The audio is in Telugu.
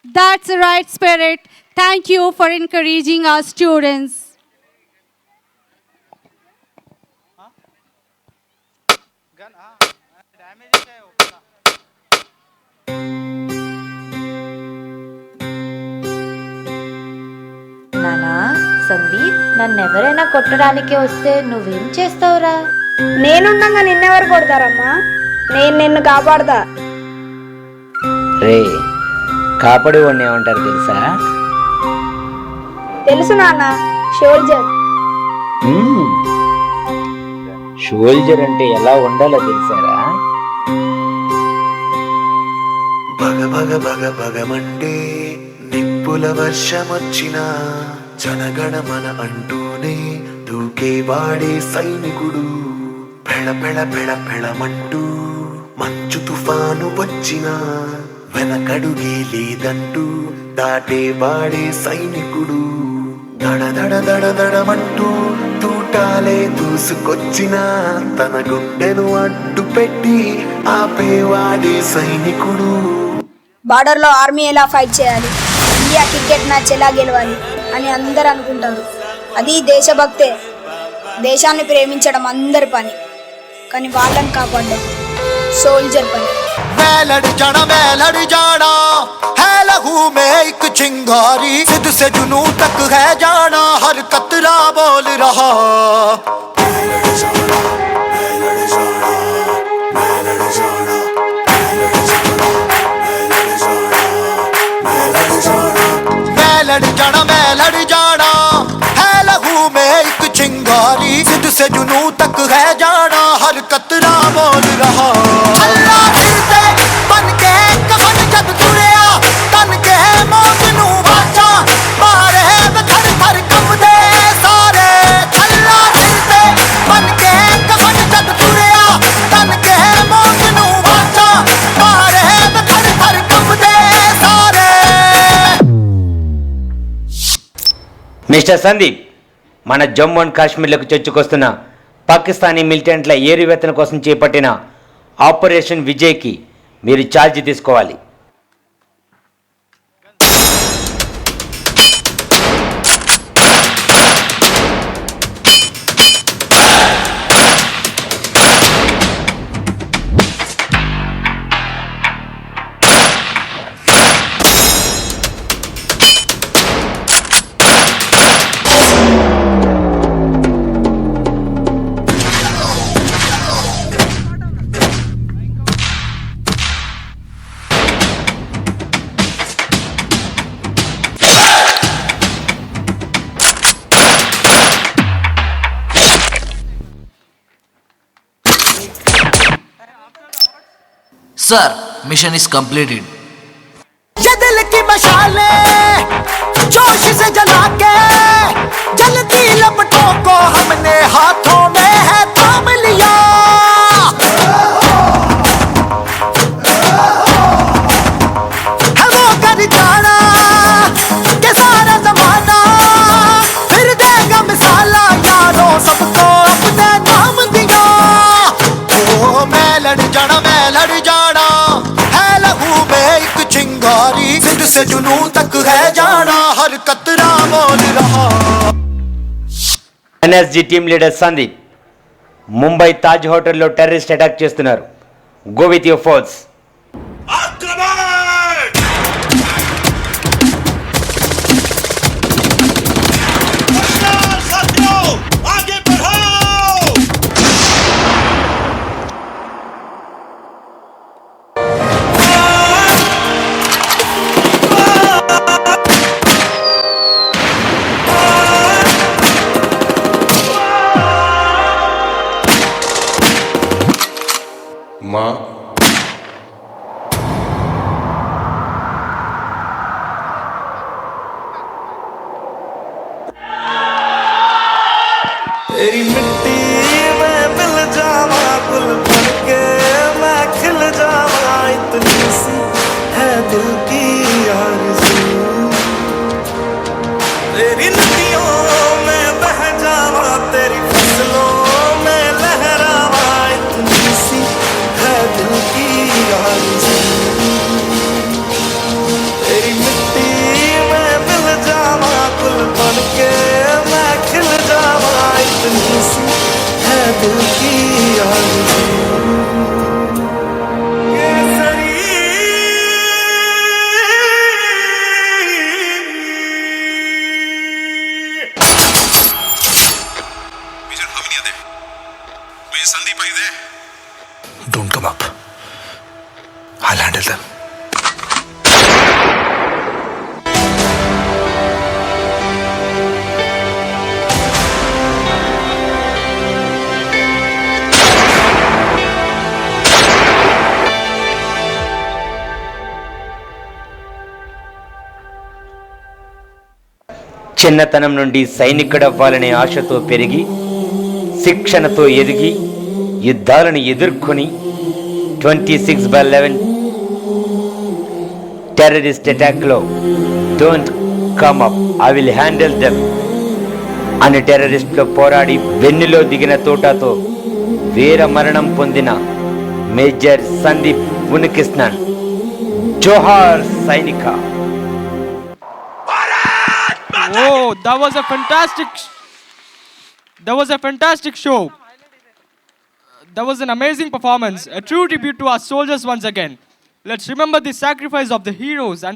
That's the right spirit. Thank you for encouraging our students. నానా సందీప్, నన్నెవరైనా కొట్టడానికి వస్తే నువ్వేం చేస్తావురా? నేనుండగా నిన్నెవరు కొడతారమ్మా? నేను నిన్ను కాపాడతా. రే, కాపాడి వాడిని ఏమంటారు తెలుసా? తెలుసు నాన్న, షోల్జర్. షోల్జర్ అంటే ఎలా ఉండాలో తెలుసారా? భగ భగ భగ భగమంటే నిప్పుల వర్షమొచ్చిన జనగణమన అంటూనే దూకేవాడే సైనికుడు. పెళ పెళ పెళ పెళమంటూ మంచు తుఫాను వచ్చిన వెనకడుగే లేదంటూ దాటేవాడే సైనికుడు. దడ దడ దడ దడమంటూ తూటాలే దూసుకొచ్చిన తన గుండెను అడ్డు పెట్టి ఆపేవాడే సైనికుడు. బార్డర్లో ఆర్మీ ఎలా ఫైట్ చేయాలి, ఇండియా క్రికెట్ మ్యాచ్ ఎలా గెలవాలి అని అందరు అనుకుంటారు. అది దేశభక్తే. దేశాన్ని ప్రేమించడం అందరి పని, కానీ వాళ్ళని కాపాడడం సోల్జర్ పని. मेलड़ जाना है लहू में एक चिंगारी, सिद्ध से जुनू तक है जाना, हर कतरा बोल रहा. मेलड़ जाना है लहू में एक चिंगारी, सिद्ध से जुनू तक है जाना, हर कतरा बोल रहा. अल्लाह फिरते बन के कफन जब तुरया, तन के मौत नू बाचा मारे थर थर कंबदे सारे. अल्लाह फिरते बन के कफन जब तुरया, तन के मौत नू बाचा मारे थर थर कंबदे सारे. మిస్టర్ సందీప్, మన జమ్మూ అండ్ కాశ్మీర్లకు చొచ్చుకొస్తున్న పాకిస్తానీ మిలిటెంట్ల ఏరివేతన కోసం చేపట్టిన ఆపరేషన్ విజయ్కి మీరు ఛార్జ్ తీసుకోవాలి. Sir, mission is completed. ये दिल की मशाले जोश से जला के जलती लपटों को हमने हाथों में है थाम लिया. है वो कर जाना के सारा जमाना फिर देगा मिसाला, यारों सबको अपने नाम दिया. ओ मेलड़ जाना है लहू में एक चिंगारी, सिद्ध से जुनू तक है जाना, हर कतरा बोल रहा. NSG team leader Sandeep, Mumbai Taj హోటల్లో టెర్రరిస్ట్ అటాక్ చేస్తున్నారు. Go with your force. माँ, तेरी मिट्टी में मिल जावा, गुल बन के मैं खिल जावा, इतनी सी है दिल की आरज़ू. तेरी नदियों में बह जावा, तेरी फसलों में लहरावा, इतनी सी है दिल की आरज़ू. तेरी చిన్నతనం నుండి సైనికుడవ్వాలనే ఆశతో పెరిగి శిక్షణతో ఎదిగి యుద్ధాలను ఎదుర్కొని 26/11 టెర్రరిస్ట్ అటాక్లో don't come up, I will handle them అని టెర్రరిస్టులో పోరాడి వెన్నులో దిగిన తోటాతో వీర మరణం పొందిన మేజర్ సందీప్ ఉనికిస్నన్. జోహార్ సైనిక. Oh, that was a fantastic show. That was an amazing performance, a true tribute to our soldiers once again. Let's remember the sacrifice of the heroes and